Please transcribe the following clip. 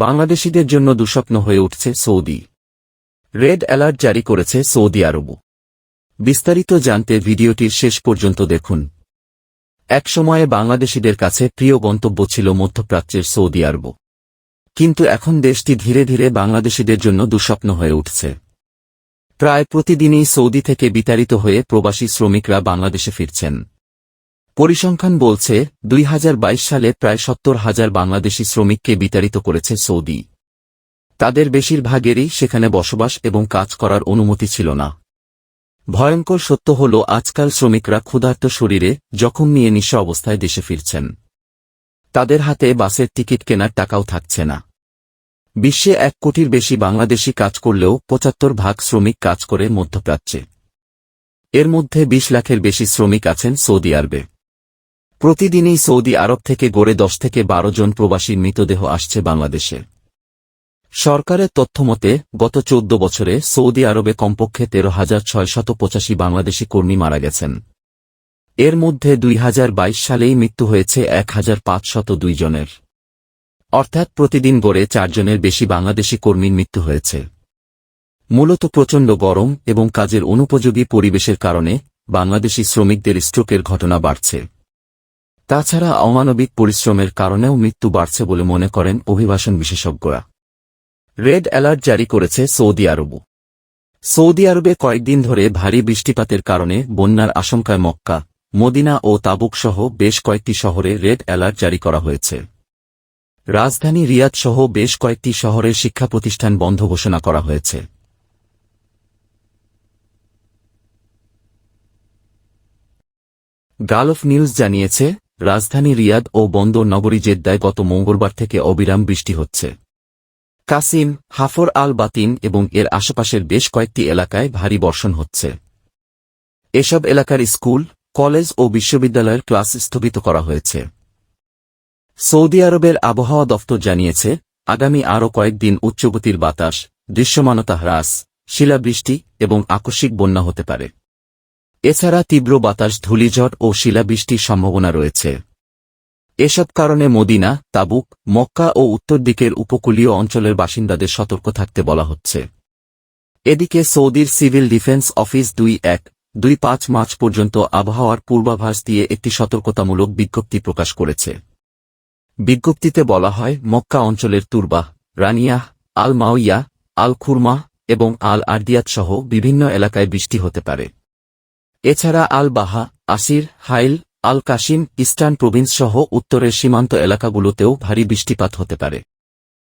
বাংলাদেশিদের জন্য দুঃস্বপ্ন হয়ে উঠছে সৌদি। রেড অ্যালার্ট জারি করেছে সৌদি আরব। বিস্তারিত জানতে ভিডিওটির শেষ পর্যন্ত দেখুন। একসময়ে বাংলাদেশিদের কাছে প্রিয় গন্তব্য ছিল মধ্যপ্রাচ্যের সৌদি আরব, কিন্তু এখন দেশটি ধীরে ধীরে বাংলাদেশিদের জন্য দুঃস্বপ্ন হয়ে উঠছে। প্রায় প্রতিদিনই সৌদি থেকে বিতাড়িত হয়ে প্রবাসী শ্রমিকরা বাংলাদেশে ফিরছেন। পরিসংখ্যান বলছে 2022 সালে প্রায় 70,000 বাংলাদেশি শ্রমিককে বিতাড়িত করেছে সৌদি। তাদের বেশিরভাগেরই সেখানে বসবাস এবং কাজ করার অনুমতি ছিল না। ভয়ঙ্কর সত্য হল, আজকাল শ্রমিকরা ক্ষুধার্ত শরীরে জখম নিয়ে নিঃস্ব অবস্থায় দেশে ফিরছেন। তাদের হাতে বাসের টিকিট কেনার টাকাও থাকছে না। বিশ্বে 1 কোটির বেশি বাংলাদেশি কাজ করলেও 75% শ্রমিক কাজ করে মধ্যপ্রাচ্যে। এর মধ্যে 20 লাখের বেশি শ্রমিক আছেন সৌদি আরবে। প্রতিদিনই সৌদি আরব থেকে গড়ে 10 থেকে 12 জন প্রবাসীর মৃতদেহ আসছে বাংলাদেশে। সরকারের তথ্যমতে গত 14 বছরে সৌদি আরবে কমপক্ষে 13,685 বাংলাদেশি কর্মী মারা গেছেন। এর মধ্যে 2022 সালেই মৃত্যু হয়েছে 1,502 জনের। অর্থাৎ প্রতিদিন গড়ে 4 জনের বেশি বাংলাদেশি কর্মীর মৃত্যু হয়েছে। মূলত প্রচণ্ড গরম এবং কাজের অনুপযোগী পরিবেশের কারণে বাংলাদেশি শ্রমিকদের স্ট্রোকের ঘটনা বাড়ছে। তাছাড়া অমানবিক পরিশ্রমের কারণেও মৃত্যু বাড়ছে বলে মনে করেন অভিবাসন বিশেষজ্ঞরা। রেড অ্যালার্ট জারি করেছে সৌদি আরব। সৌদি আরবে কয়েকদিন ধরে ভারী বৃষ্টিপাতের কারণে বন্যার আশঙ্কায় মক্কা, মদিনা ও তাবুক সহ বেশ কয়েকটি শহরে রেড অ্যালার্ট জারি করা হয়েছে। রাজধানী রিয়াদ সহ বেশ কয়েকটি শহরের শিক্ষা প্রতিষ্ঠান বন্ধ ঘোষণা করা হয়েছে। গালফ নিউজ জানিয়েছে, রাজধানী রিয়াদ ও বন্দর নগরী জেদ্দায় গত মঙ্গলবার থেকে অবিরাম বৃষ্টি হচ্ছে। কাসিম, হাফর আল বাতিন এবং এর আশেপাশের বেশ কয়েকটি এলাকায় ভারী বর্ষণ হচ্ছে। এসব এলাকার স্কুল, কলেজ ও বিশ্ববিদ্যালয়ের ক্লাস স্থগিত করা হয়েছে। সৌদি আরবের আবহাওয়া দফতর জানিয়েছে, আগামী আরও কয়েকদিন উচ্চগতির বাতাস, দৃশ্যমানতা হ্রাস, শিলাবৃষ্টি এবং আকস্মিক বন্যা হতে পারে। এছাড়া তীব্র বাতাস, ধূলিঝড় ও শিলাবৃষ্টির সম্ভাবনা রয়েছে। এসব কারণে মদিনা, তাবুক, মক্কা ও উত্তর দিকের উপকূলীয় অঞ্চলের বাসিন্দাদের সতর্ক থাকতে বলা হচ্ছে। এদিকে সৌদির সিভিল ডিফেন্স অফিস 2-1-2-5 মার্চ পর্যন্ত আবহাওয়ার পূর্বাভাস দিয়ে একটি সতর্কতামূলক বিজ্ঞপ্তি প্রকাশ করেছে। বিজ্ঞপ্তিতে বলা হয়, মক্কা অঞ্চলের তুরবাহ, রানিয়াহ, আল মাওইয়া, আল খুরমা এবং আল আরদিয়াত সহ বিভিন্ন এলাকায় বৃষ্টি হতে পারে। এছাড়া আল বাহা, আসির, হাইল, আল কাশিম, ইস্টার্ন প্রভিন্স সহ উত্তরের সীমান্ত এলাকাগুলোতেও ভারী বৃষ্টিপাত হতে পারে।